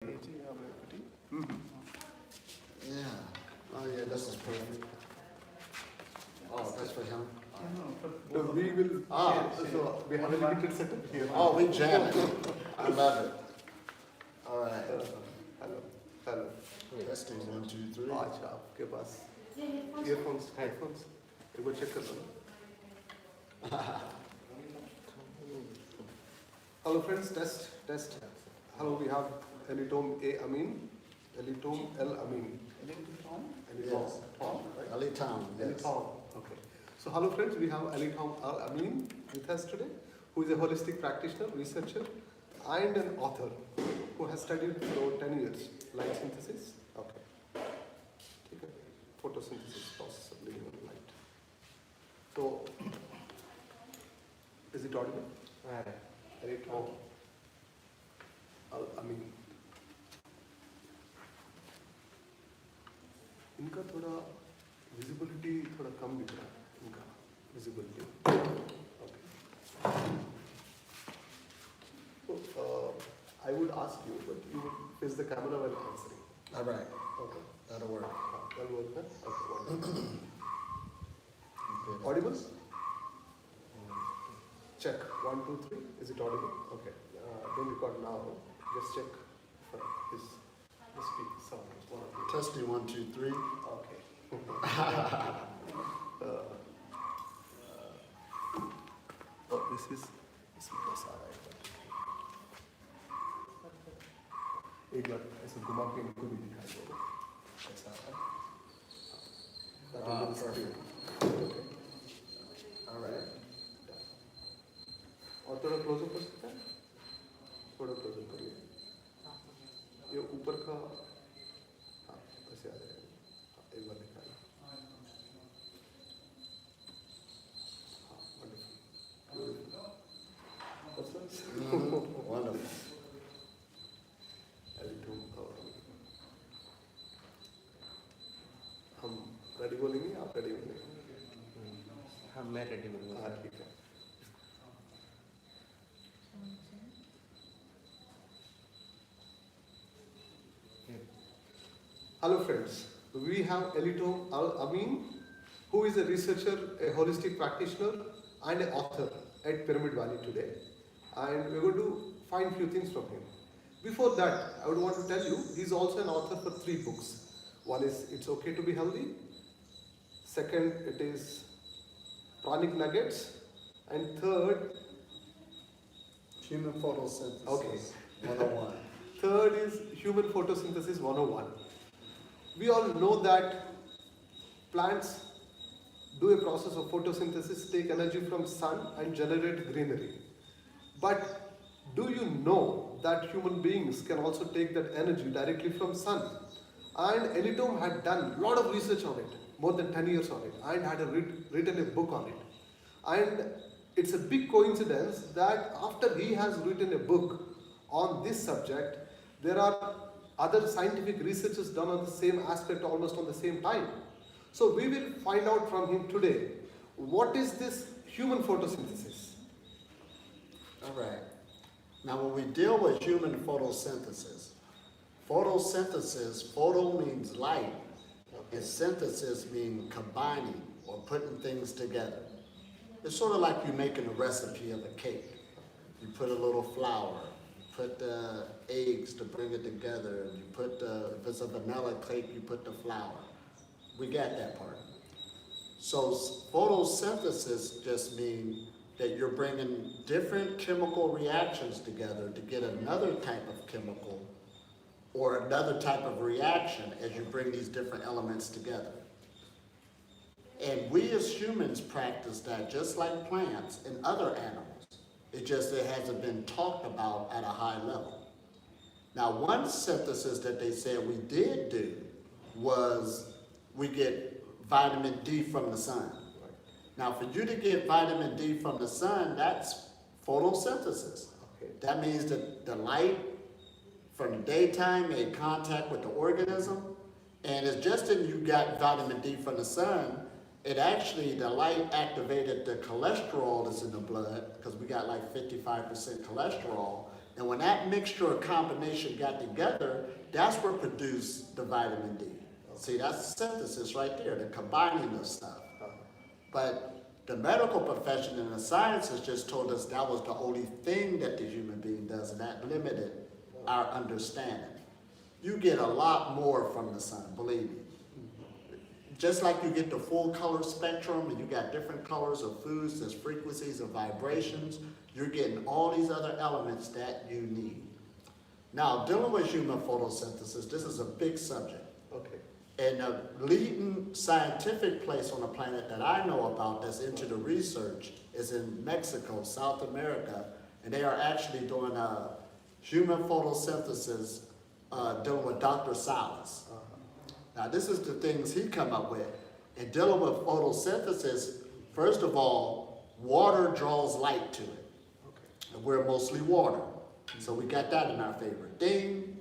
Yeah. Oh yeah, this is perfect. Oh, that's for him. So we will. So we have a limited setup here. Oh, we jam it. I love it. All right. Hello. Hello. Testing 1, 2, 3. अच्छा आपके पास earphones, headphones. एक बार check कर लो. Hello friends, test. Hello, we have Elitom A Amin, Elitom L Amin. Elitom? Yes. Right? Elitom. Yes. Elitom. Okay. So hello friends, we have Elitom L Amin with us today, who is a holistic practitioner, researcher, and an author who has studied for over 10 years light synthesis. Okay. Take a photosynthesis process of living on light. So, is it audible? Elitom L Amin. इनका थोड़ा visibility थोड़ा कम दिख रहा है इनका visibility. Okay. So I would ask you, but you would face the camera while answering. All right. Okay. That'll work. That'll work, huh? Okay. Wonderful. Okay. Audible? Check. 1, 2, 3. Is it audible? Okay. Don't record now. Just check for his speak sound. One of you. Testing 1, 2, 3. Okay. Oh, this is alright. एक बार ऐसे घुमा के इनको भी दिखाई दो ऐसा Perfect. Okay. All right. और थोड़ा क्लोजअप कर सकते हैं थोड़ा क्लोजअप करिए ये ऊपर का हाँ ऐसे आ जाएगा हाँ, एक बार दिखाइए हाँ wonderful. Wonderful. Elitom, हम रेडी बोलेंगे आप रेडी बोलेंगे हाँ मैं रेडी बोलूँगा हाँ ठीक है Hello friends, we have Elitom Al-Amin, who is a researcher, a holistic practitioner and an author at Pyramid Valley today. And we're going to find few things from him. Before that, I would want to tell you, he's also an author for 3 books. One is It's Okay to be Healthy. Second, it is Pranic Nuggets. And third, Human photosynthesis. Okay. 101. third is Human Photosynthesis 101. We all know that plants do a process of photosynthesis, take energy from sun and generate greenery. But do you know that human beings can also take that energy directly from sun? And Elitom had done a lot of research on it, more than 10 years on it, and had written a book on it. And it's a big coincidence that after he has written a book on this subject, there are other scientific researches done on the same aspect almost on the same time. So we will find out from him today, what is this human photosynthesis? All right. Now, when we deal with human photosynthesis, photo means light, and synthesis means combining or putting things together. It's sort of like you making a recipe of a cake. You put a little flour, put the eggs to bring it together, you put if it's a vanilla cake, you put the flour. We got that part. So photosynthesis just means that you're bringing different chemical reactions together to get another type of chemical or another type of reaction as you bring these different elements together. And we as humans practice that just like plants and other animals. It hasn't been talked about at a high level. Now, one synthesis that they said we did do was we get vitamin D from the sun. Now, for you to get vitamin D from the sun, that's photosynthesis. Okay. That means that the light from the daytime made contact with the organism, and it's just that you got vitamin D from the sun, it actually, the light activated the cholesterol that's in the blood, because we got like 55% cholesterol, And when that mixture or combination got together, that's what produced the vitamin D. See, that's synthesis right there, the combining of stuff. But the medical profession and the sciences just told us that was the only thing that the human being does, and that limited our understanding. You get a lot more from the sun, believe me. Just like you get the full color spectrum and you got different colors of foods, there's frequencies and vibrations, you're getting all these other elements that you need. Now, dealing with human photosynthesis, this is a big subject. Okay. And the leading scientific place on the planet that I know about that's into the research is in Mexico, South America, and they are actually doing human photosynthesis dealing with Dr. Salas. Now, this is the things he come up with. In dealing with photosynthesis, first of all, water draws light to it. Okay. And we're mostly water. So we got that in our favor. Ding.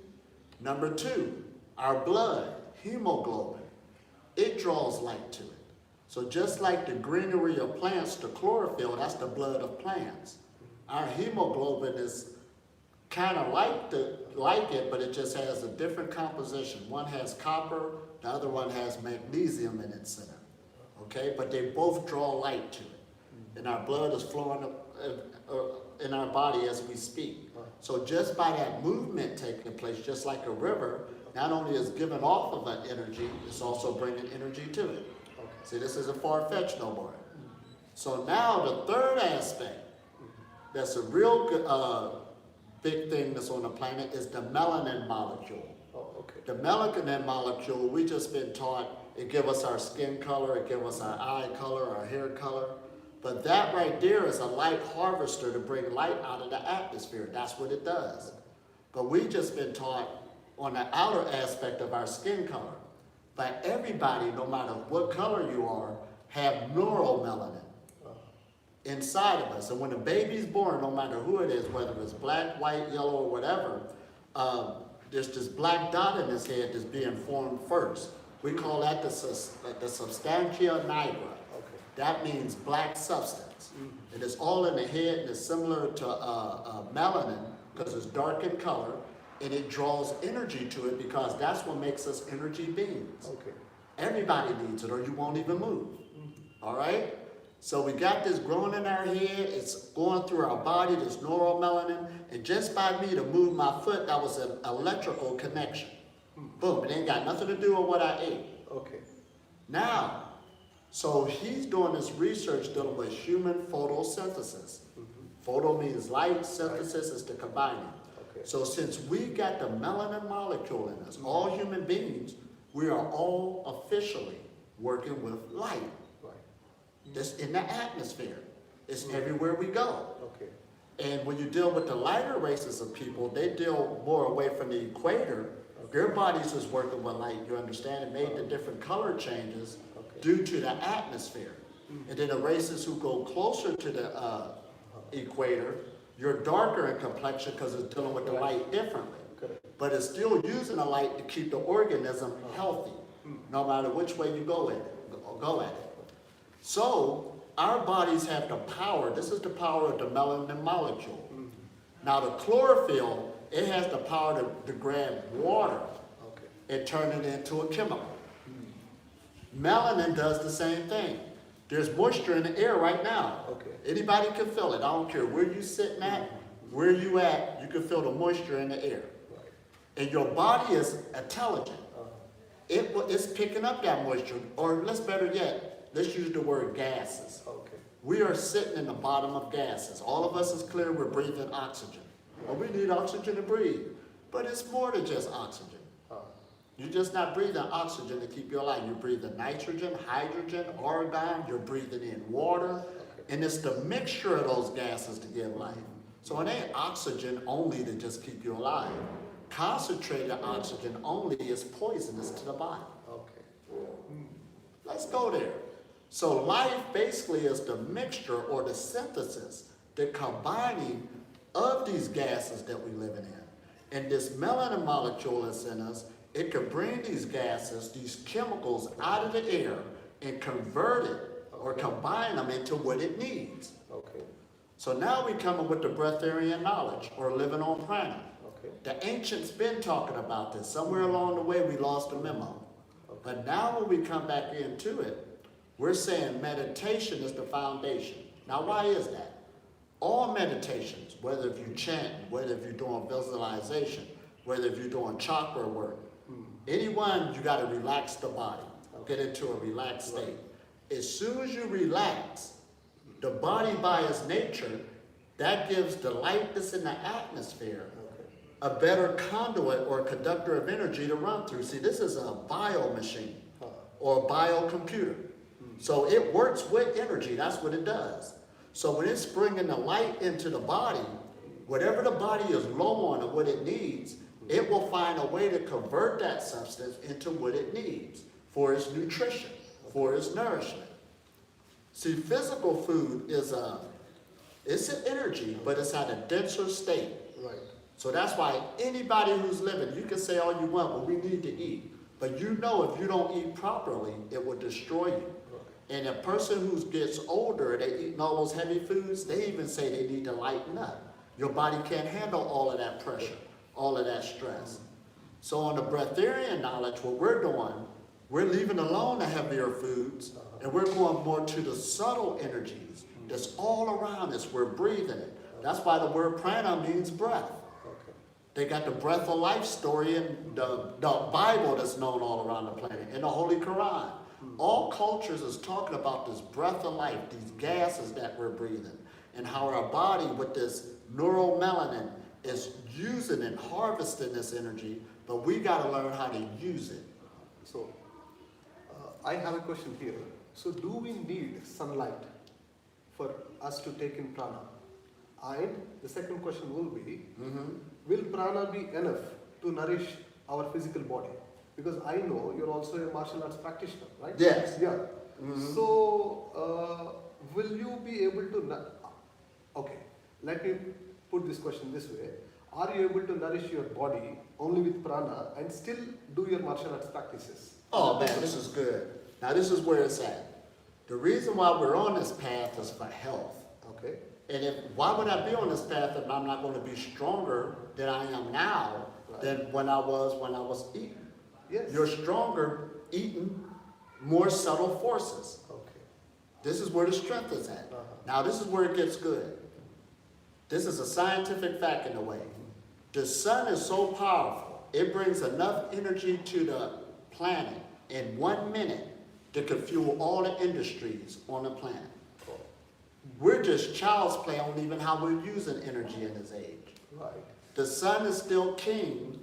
Number two, our blood, hemoglobin, it draws light to it. So just like the greenery of plants, the chlorophyll, that's the blood of plants. Our hemoglobin is kind of like it, but it just has a different composition. One has copper, the other one has magnesium in its center. Okay, but they both draw light to it. And our blood is flowing in our body as we speak. So just by that movement taking place, just like a river, not only is giving off of an energy, it's also bringing energy to it. Okay. See, this isn't far-fetched no more. So now the third aspect, that's a real good, big thing that's on the planet, is the melanin molecule. Oh, okay. The melanin molecule, we just been taught, it give us our skin color, it give us our eye color, our hair color. But that right there is a light harvester to bring light out of the atmosphere. That's what it does. But we just been taught on the outer aspect of our skin color. But everybody, no matter what color you are, have neuromelanin inside of us. And when a baby's born, no matter who it is, whether it's black, white, yellow, or whatever, there's this black dot in his head that's being formed first. We call that the substantia nigra. Okay. That means black substance. And it's all in the head, and it's similar to melanin because it's dark in color, and it draws energy to it because that's what makes us energy beings. Okay. Everybody needs it or you won't even move. All right? So we got this growing in our head, it's going through our body, this neuromelanin, and just by me to move my foot, that was an electrical connection. Boom, it ain't got nothing to do with what I ate. Okay. Now, so he's doing this research dealing with human photosynthesis. Photo means light, synthesis is the combining. Okay. So since we got the melanin molecule in us, all human beings, we are all officially working with light. Right. That's in the atmosphere. It's everywhere we go. Okay. And when you deal with the lighter races of people, they deal more away from the equator. Their bodies is working with light, you understand? It made the different color changes due to the atmosphere. And then the races who go closer to the equator, you're darker in complexion because it's dealing with the light differently. But it's still using the light to keep the organism healthy, no matter which way you go at it. So our bodies have the power. This is the power of the melanin molecule. Now the chlorophyll, it has the power to grab water and turn it into a chemical. Melanin does the same thing. There's moisture in the air right now. Okay. Anybody can feel it. I don't care where you sitting at, where you at, you can feel the moisture in the air. Right. And your body is intelligent. It's picking up that moisture, or let's better yet, let's use the word gases. Okay. We are sitting in the bottom of gases. All of us is clear, we're breathing oxygen. Well, we need oxygen to breathe, but it's more than just oxygen. You're just not breathing oxygen to keep you alive. You're breathing nitrogen, hydrogen, argon, you're breathing in water, and it's the mixture of those gases to give life. So it ain't oxygen only to just keep you alive. Concentrated oxygen only is poisonous to the body. Okay. Let's go there. So life basically is the mixture or the synthesis, the combining of these gases that we live in. And this melanin molecule that's in us, it can bring these gases, these chemicals out of the air and convert it or combine them into what it needs. Okay. So now we come up with the Breatharian knowledge, or living on prana. Okay. The ancients been talking about this. Somewhere along the way we lost the memo. Okay. But now when we come back into it, we're saying meditation is the foundation. Now why is that? All meditations, whether if you chant, whether if you're doing visualization, whether if you're doing chakra work, anyone, you got to relax the body, get into a relaxed state. As soon as you relax, the body by its nature, that gives the light that's in the atmosphere a better conduit or conductor of energy to run through. See, this is a bio machine or a biocomputer. So it works with energy, that's what it does. So when it's bringing the light into the body, whatever the body is low on and what it needs, it will find a way to convert that substance into what it needs for its nutrition, for its nourishment. See, physical food is it's an energy, but it's at a denser state. Right. So that's why anybody who's living, you can say all you want, but we need to eat. But you know if you don't eat properly, it will destroy you. And a person who gets older, they eating all those heavy foods, they even say they need to lighten up. Your body can't handle all of that pressure, all of that stress. So on the Breatharian knowledge, what we're doing, we're leaving alone the heavier foods, and we're going more to the subtle energies that's all around us. We're breathing it. That's why the word prana means breath. They got the breath of life story in the Bible that's known all around the planet, in the Holy Quran. All cultures is talking about this breath of life, these gases that we're breathing, and how our body with this neuromelanin is using and harvesting this energy, but we got to learn how to use it. So, I have a question here. So, do we need sunlight for us to take in prana? And the second question will be, will prana be enough to nourish our physical body? Because I know you're also a martial arts practitioner, right? Yes. Yeah. So, will you be able to, okay, let me put this question this way. Are you able to nourish your body only with prana and still do your martial arts practices? Oh man, this is good. Now this is where it's at. The reason why we're on this path is for health. Okay. And why would I be on this path if I'm not going to be stronger than I am now than when I was eating? Yes. You're stronger eating more subtle forces. Okay. This is where the strength is at. Now this is where it gets good. This is a scientific fact in a way. The sun is so powerful, it brings enough energy to the planet in 1 minute that could fuel all the industries on the planet. We're just child's play on even how we're using energy in this age. Right. The sun is still king,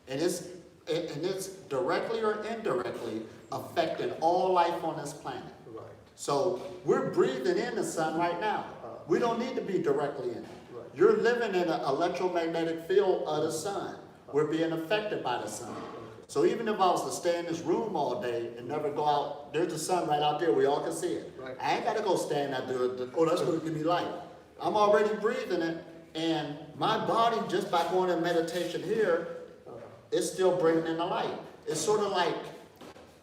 and it's directly or indirectly affecting all life on this planet. Right. So we're breathing in the sun right now. We don't need to be directly in it. Right. You're living in an electromagnetic field of the sun. We're being affected by the sun. So even if I was to stay in this room all day and never go out, there's the sun right out there, we all can see it. Right. I ain't gotta go stand out there, oh, that's gonna give me light. I'm already breathing it, and my body, just by going in meditation here, it's still bringing in the light. It's sort of like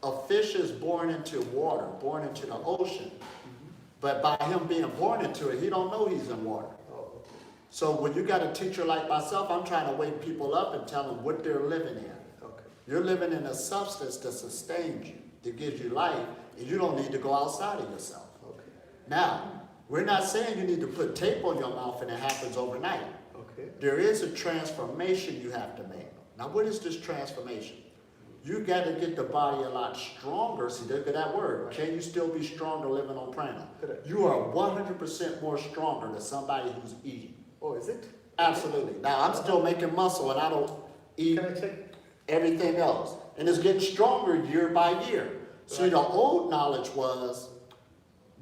a fish is born into water, born into the ocean, but by him being born into it, he don't know he's in water. So when you got a teacher like myself, I'm trying to wake people up and tell them what they're living in. You're living in a substance that sustains you, that gives you life, and you don't need to go outside of yourself. Okay. Now, we're not saying you need to put tape on your mouth and it happens overnight. Okay. There is a transformation you have to make. Now, what is this transformation? You got to get the body a lot stronger. See, look at that word. Can you still be stronger living on prana? Correct. You are 100% more stronger than somebody who's eating. Oh, is it? Absolutely. Now, I'm still making muscle and I don't eat Can I check? everything else. And it's getting stronger year by year. See, the old knowledge was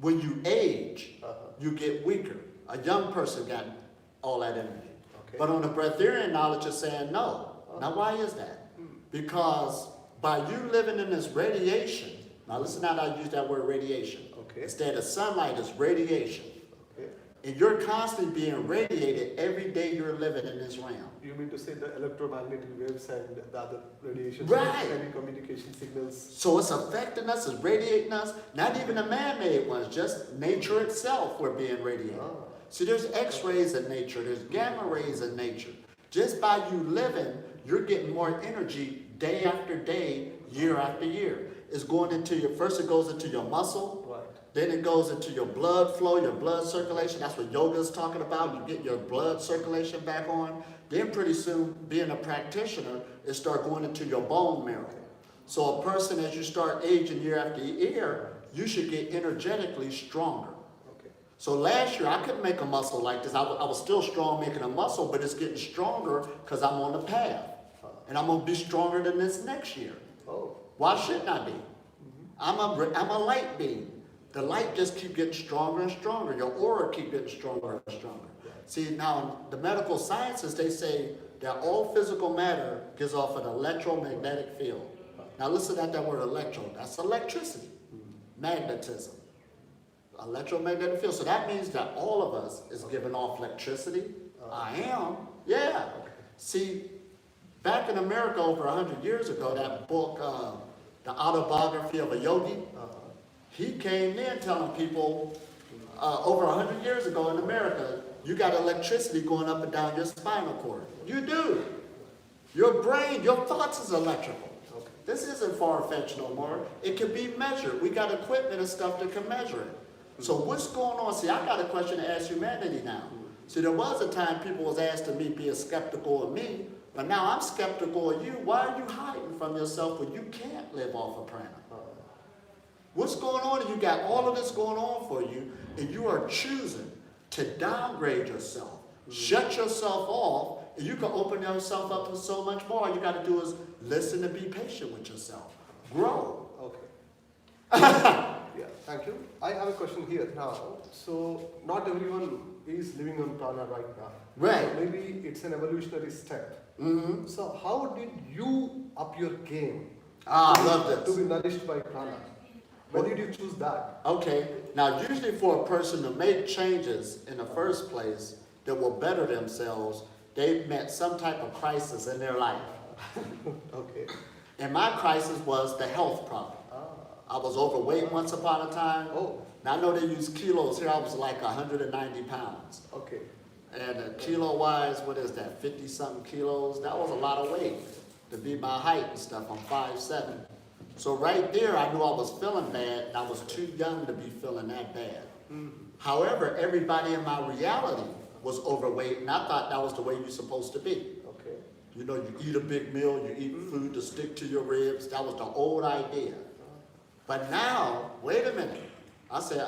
when you age, you get weaker. A young person got all that energy. Okay. But on the Breatharian knowledge, it's saying no. Now, why is that? Because by you living in this radiation, now listen how I use that word radiation. Okay. Instead of sunlight, it's radiation. Okay. And you're constantly being radiated every day you're living in this realm. You mean to say the electromagnetic waves and the other radiation, Right. telecommunication signals? So it's affecting us, it's radiating us, not even the man-made ones, just nature itself we're being radiated. See, there's X-rays in nature, there's gamma rays in nature. Just by you living, you're getting more energy day after day, year after year. It's going into your, first it goes into your muscle, Right. then it goes into your blood flow, your blood circulation. That's what yoga is talking about. You get your blood circulation back on. Then pretty soon, being a practitioner, it start going into your bone marrow. So a person, as you start aging year after year, you should get energetically stronger. Okay. So last year, I couldn't make a muscle like this. I was still strong making a muscle, but it's getting stronger because I'm on the path. And I'm going to be stronger than this next year. Oh. Why shouldn't I be? I'm a light being. The light just keep getting stronger and stronger. Your aura keep getting stronger and stronger. See, now the medical sciences, they say that all physical matter gives off an electromagnetic field. Now listen at that word electro. That's electricity, magnetism, electromagnetic field. So that means that all of us is giving off electricity. I am, yeah. See, back in America over 100 years ago, that book, The Autobiography of a Yogi, he came in telling people over 100 years ago in America, you got electricity going up and down your spinal cord. You do. Your brain, your thoughts is electrical. Okay. This isn't far-fetched no more. It can be measured. We got equipment and stuff that can measure it. So what's going on? See, I got a question to ask humanity now. See, there was a time people was asking me, being skeptical of me, but now I'm skeptical of you. Why are you hiding from yourself when you can't live off of prana? What's going on? And you got all of this going on for you, and you are choosing to downgrade yourself, shut yourself off, and you can open yourself up to so much more. All you got to do is listen and be patient with yourself. Grow. Okay. Yeah, thank you. I have a question here now. So, not everyone is living on prana right now. Right. So maybe it's an evolutionary step. Mm-hmm. So, how did you up your game I love this. to be nourished by prana? Why did you choose that? Okay, now usually for a person to make changes in the first place that will better themselves, they've met some type of crisis in their life. Okay. And my crisis was the health problem. I was overweight once upon a time. Oh. Now I know they use kilos here. I was like 190 pounds. Okay. And kilo-wise, what is that, 50-something kilos? That was a lot of weight to be my height and stuff. I'm 5'7". So right there, I knew I was feeling bad, and I was too young to be feeling that bad. However, everybody in my reality was overweight, and I thought that was the way you're supposed to be. Okay. You know, you eat a big meal, you eat food to stick to your ribs. That was the old idea. But now, wait a minute. I said,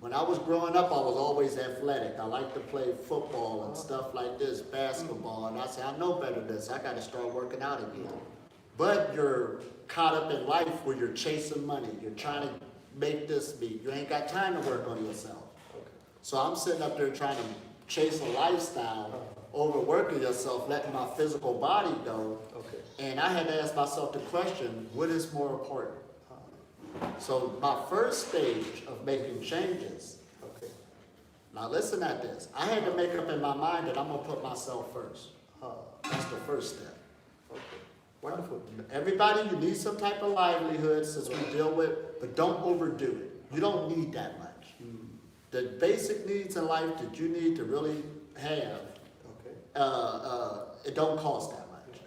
When I was growing up, I was always athletic. I liked to play football and stuff like this, basketball. And I said, I know better than this. I got to start working out again. But you're caught up in life where you're chasing money. You're trying to make this meet. You ain't got time to work on yourself. Okay. So I'm sitting up there trying to chase a lifestyle, overworking yourself, letting my physical body go. Okay. And I had to ask myself the question, what is more important? So my first stage of making changes, Okay. now listen at this. I had to make up in my mind that I'm going to put myself first. That's the first step. Okay. Wonderful. Everybody, you need some type of livelihood since we deal with, but don't overdo it. You don't need that much. The basic needs in life that you need to really have, Okay. it don't cost that much.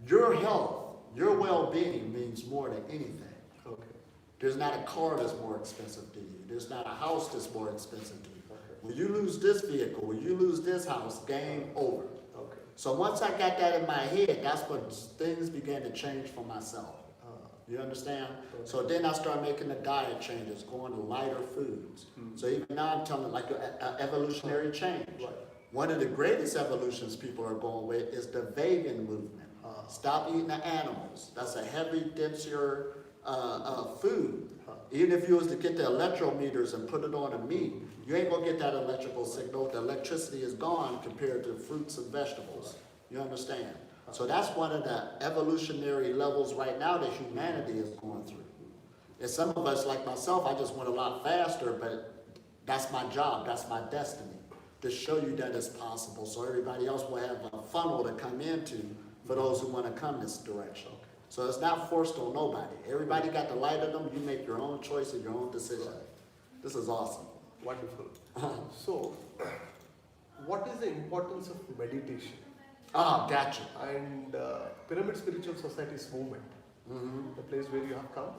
Your health, your well-being means more than anything. Okay. There's not a car that's more expensive to you. There's not a house that's more expensive to you. Okay. When you lose this vehicle, when you lose this house, game over. Okay. So once I got that in my head, that's when things began to change for myself. You understand? Okay. So then I started making the diet changes, going to lighter foods. So even now I'm telling like an evolutionary change. Right. One of the greatest evolutions people are going with is the vegan movement. Stop eating the animals. That's a heavy, denser food. Even if you was to get the electrometers and put it on a meat, you ain't gonna get that electrical signal. The electricity is gone compared to fruits and vegetables. You understand? So that's one of the evolutionary levels right now that humanity is going through. And some of us, like myself, I just went a lot faster, but that's my job, that's my destiny, to show you that it's possible so everybody else will have a funnel to come into for those who want to come this direction. So it's not forced on nobody. Everybody got the light of them. You make your own choice and your own decision. This is awesome. Wonderful. So, what is the importance of meditation Ah, gotcha. and Pyramid Spiritual Society's movement, the place where you have come?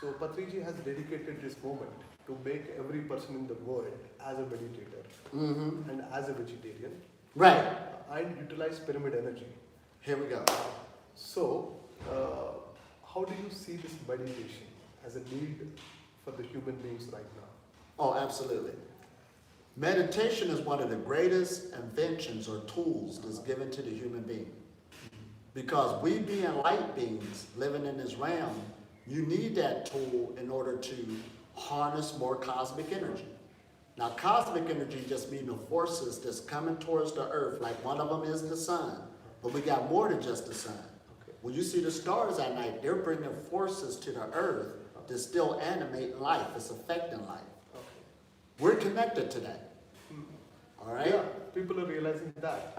So, Patriji has dedicated this movement to make every person in the world as a meditator and as a vegetarian Right. and utilize pyramid energy. Here we go. So, how do you see this meditation as a need for the human beings right now? Oh, absolutely. Meditation is one of the greatest inventions or tools that's given to the human being. Because we being light beings living in this realm, you need that tool in order to harness more cosmic energy. Now, cosmic energy just means the forces that's coming towards the earth, like one of them is the sun, but we got more than just the sun. Okay. When you see the stars at night, they're bringing forces to the earth that's still animating life, it's affecting life. Okay. We're connected to that. All right? Yeah, people are realizing that.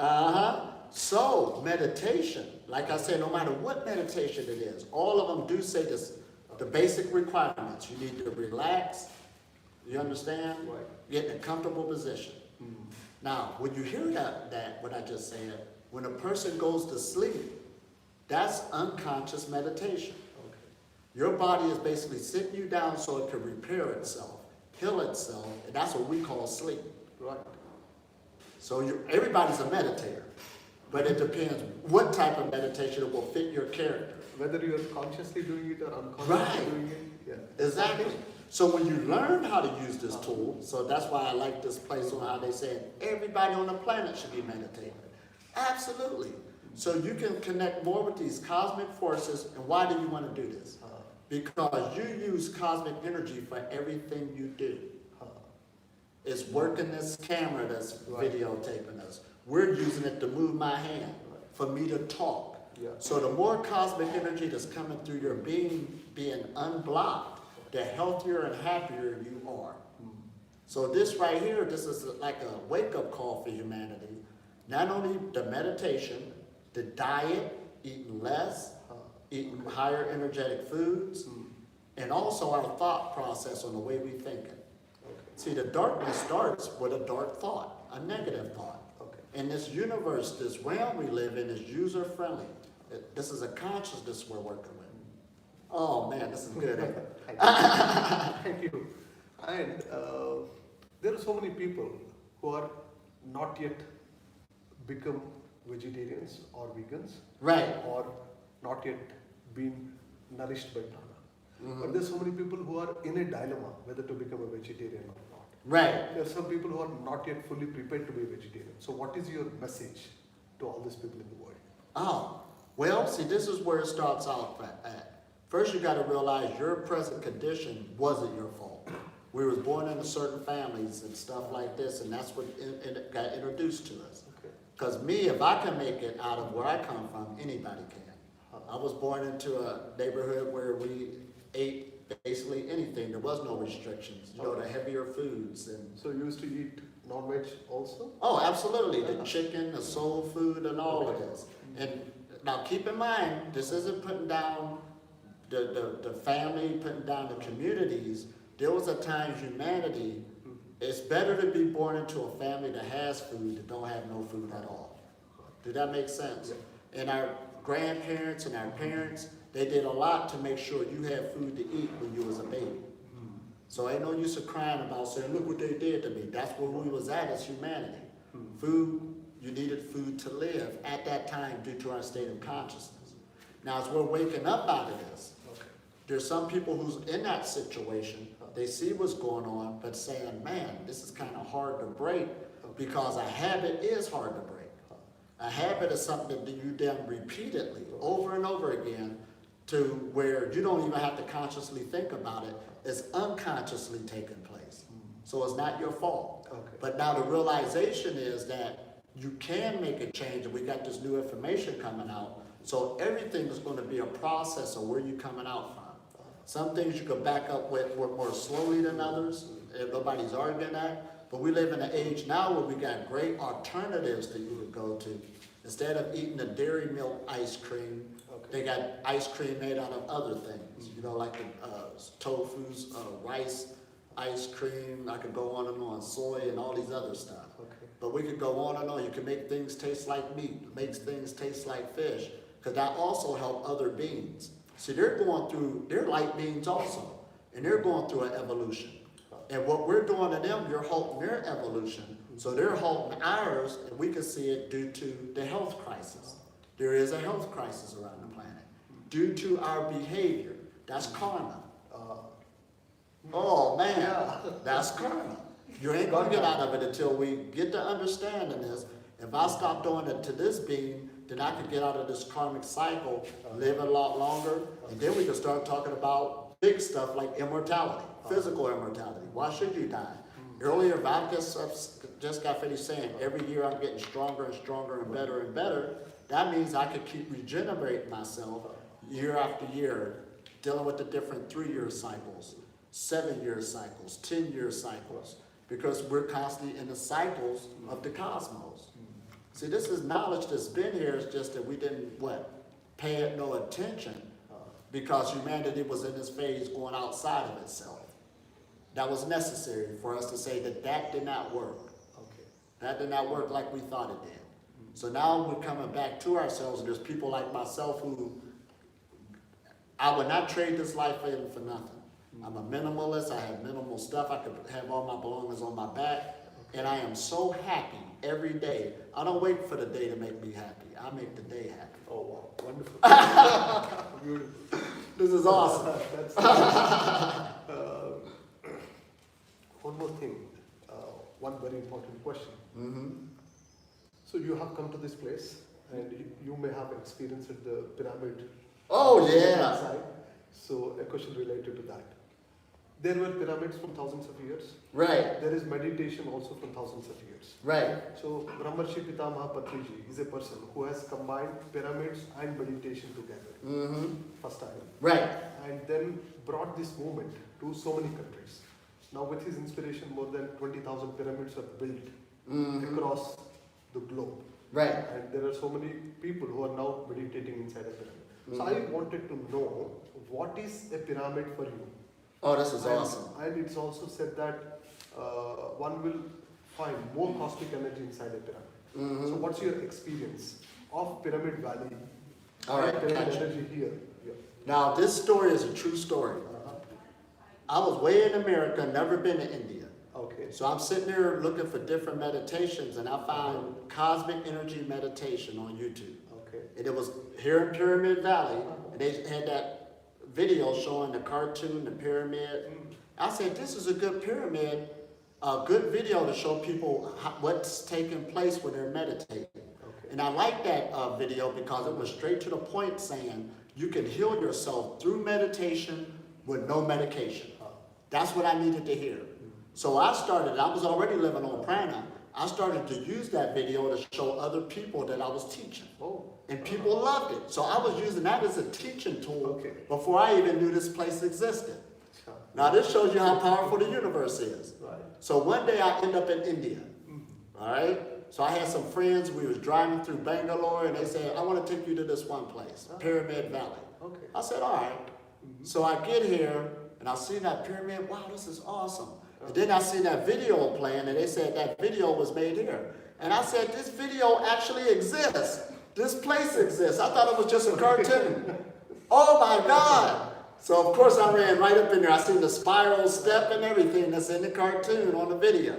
So, meditation, like I said, no matter what meditation it is, all of them do say this, the basic requirements. You need to relax, you understand? Right. Get in a comfortable position. Now, when you hear that, what I just said, when a person goes to sleep, that's unconscious meditation. Okay. Your body is basically sitting you down so it can repair itself, heal itself, and that's what we call sleep. Right. So everybody's a meditator, but it depends what type of meditation will fit your character. Whether you are consciously doing it or unconsciously Right. doing it. Yeah. Exactly. So when you learn how to use this tool, so that's why I like this place on how they said everybody on the planet should be meditating. Absolutely. So you can connect more with these cosmic forces. And why do you want to do this? Because you use cosmic energy for everything you do. It's working this camera that's videotaping us. We're using it to move my hand, for me to talk. Yeah. So the more cosmic energy that's coming through your being unblocked, the healthier and happier you are. So this right here, this is like a wake-up call for humanity. Not only the meditation, the diet, eating less, eating higher energetic foods, and also our thought process on the way we think it. See, the darkness starts with a dark thought, a negative thought. Okay. And this universe, this realm we live in is user-friendly. This is a consciousness we're working with. Oh man, this is good. Thank you. And there are so many people who are not yet become vegetarians or vegans, Right. or not yet been nourished by prana. But there's so many people who are in a dilemma whether to become a vegetarian or not. Right. There are some people who are not yet fully prepared to be a vegetarian. So what is your message to all these people in the world? Oh, well, see, this is where it starts out at. First, you got to realize your present condition wasn't your fault. We was born into certain families and stuff like this, and that's what it got introduced to us. Because me, if I can make it out of where I come from, anybody can. I was born into a neighborhood where we ate basically anything. There was no restrictions. You know, the heavier foods and. So you used to eat non-veg also? Oh, absolutely. The chicken, the soul food, and all of this. And now keep in mind, this isn't putting down the family, putting down the communities. There was a time humanity, it's better to be born into a family that has food than don't have no food at all. Did that make sense? And our grandparents and our parents, they did a lot to make sure you had food to eat when you was a baby. So ain't no use of crying about saying, look what they did to me. That's where we was at as humanity. Food, you needed food to live at that time due to our state of consciousness. Now as we're waking up out of this, there's some people who's in that situation, they see what's going on, but saying, man, this is kind of hard to break because a habit is hard to break. A habit is something that you done repeatedly over and over again to where you don't even have to consciously think about it. It's unconsciously taking place. So it's not your fault. But now the realization is that you can make a change, and we got this new information coming out. So everything is going to be a process of where you're coming out from. Some things you can back up with more slowly than others, and nobody's arguing that. But we live in an age now where we got great alternatives that you could go to. Instead of eating the dairy milk ice cream, they got ice cream made out of other things. You know, like the tofu's rice ice cream, I could go on, soy and all these other stuff. Okay. But we could go on and on. You can make things taste like meat, makes things taste like fish, because that also help other beings. See, they're light beings also, and they're going through an evolution. And what we're doing to them, you're halting their evolution. So they're halting ours, and we can see it due to the health crisis. There is a health crisis around the planet due to our behavior. That's karma. Oh man, that's karma. You ain't gonna get out of it until we get to understanding this. If I stop doing it to this being, then I could get out of this karmic cycle, live a lot longer, and then we can start talking about big stuff like immortality, physical immortality. Why should you die? Earlier, Vodka just got finished saying, every year I'm getting stronger and stronger and better. That means I could keep regenerating myself year after year, dealing with the different 3-year cycles, 7-year cycles, 10-year cycles, because we're constantly in the cycles of the cosmos. See, this is knowledge that's been here, it's just that we didn't, pay it no attention, because humanity was in this phase going outside of itself. That was necessary for us to say that did not work. Okay. That did not work like we thought it did. So now we're coming back to ourselves, and there's people like myself who, I would not trade this life in for nothing. I'm a minimalist, I have minimal stuff, I could have all my belongings on my back, and I am so happy every day. I don't wait for the day to make me happy, I make the day happy. Oh wow, wonderful. Beautiful. This is awesome. One more thing, one very important question. Mm-hmm. So you have come to this place, and you may have experienced the pyramid. Oh yeah. Inside. So a question related to that. There were pyramids from thousands of years. Right. There is meditation also from thousands of years. Right. So Brahmarshi Pitamaha Patriji is a person who has combined pyramids and meditation together. Mm-hmm. First time. Right. And then brought this movement to so many countries. Now with his inspiration, more than 20,000 pyramids are built across the globe. Right. And there are so many people who are now meditating inside a pyramid. So I wanted to know, what is a pyramid for you? Oh, this is awesome. And it's also said that one will find more cosmic energy inside a pyramid. So what's your experience of Pyramid Valley? All right, Pyramid gotcha. energy here. Yeah. Now, this story is a true story. I was way in America, never been to India. Okay. So I'm sitting there looking for different meditations, and I found Cosmic Energy Meditation on YouTube. Okay. And it was here in Pyramid Valley, and they had that video showing the cartoon, the pyramid. I said, this is a good pyramid, a good video to show people what's taking place when they're meditating. Okay. And I like that video because it was straight to the point, saying you can heal yourself through meditation with no medication. That's what I needed to hear. So I was already living on prana. I started to use that video to show other people that I was teaching. Oh. And people loved it. So I was using that as a teaching tool Okay. before I even knew this place existed. Now this shows you how powerful the universe is. Right. So one day I end up in India. All right? So I had some friends, we was driving through Bangalore, and they said, I want to take you to this one place, Pyramid Valley. Okay. I said, all right. So I get here, and I see that pyramid, wow, this is awesome. And then I see that video playing, and they said that video was made here. And I said, this video actually exists. This place exists. I thought it was just a cartoon. Oh my God. So of course I ran right up in there. I seen the spiral step and everything that's in the cartoon on the video.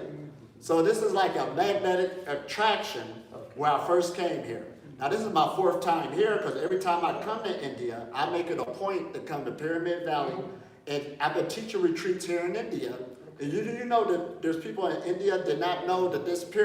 So this is like a magnetic attraction where I first came here. Now this is my 4th time here, because every time I come to India, I make it a point to come to Pyramid Valley. And I've been teaching retreats here in India. And you know that there's people in India that did not know that this pyramid